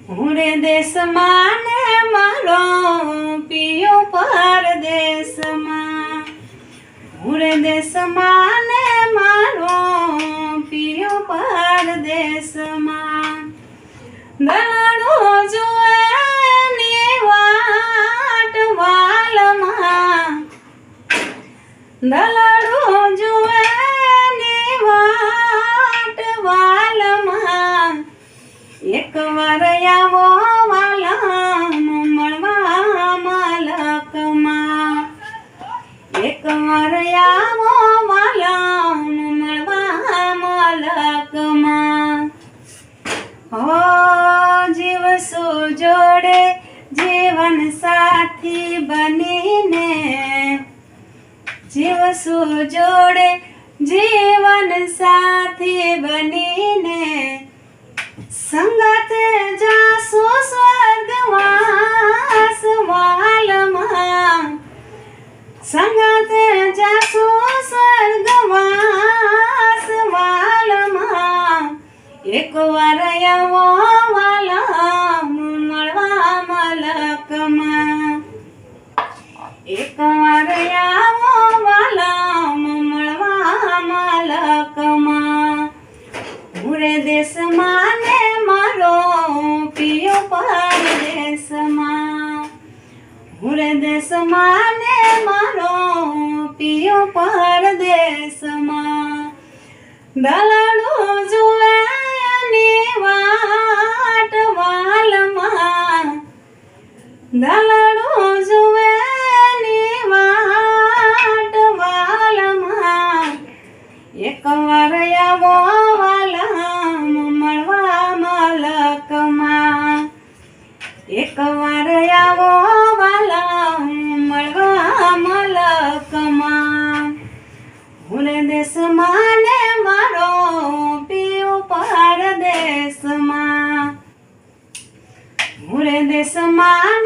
હુરે દેશમાં ને મારો પિયો પરદેશમાં, હુરે દેશમાં ને મારો પિયો પરદેશમાં, દલાડો જોએ ની વાટ વાલમાં, દલાડો જોએ ની વાટ વાલમાં, એકવાર આવો વાલા મળવા મલકમાં, એકવાર આવો વાલા મળવા મલકમાં. હો જીવસો જોડે જીવન સાથી બનીને, જીવસો જોડે જીવન સાથી બનીને, સંગતે જાસુ સ્વર્ગવાસ વાલમાં, સંગતે જાસુ સ્વર્ગવાસ વાલમાં, એકવાર આવો વાલા મળવા મલકમાં, એકવાર આવો વાલા મળવા મલકમાં. હુરે દેશમાં ને મારો પિયો પરદેશમાં, હુરે દેશમાં ને મારો પિયો પરદેશમાં, દલાડો જોએ ની વાટ વાલમાં, દલાડો જોએ ની વાટ વાલમાં, એકવાર આવો વાલા મળવા મલકમાં, એકવાર આવો વાલા મળવા મલકમાં. હુરે દેશમાં ને મારો પિયો પરદેશમાં, હુરે દેશમાં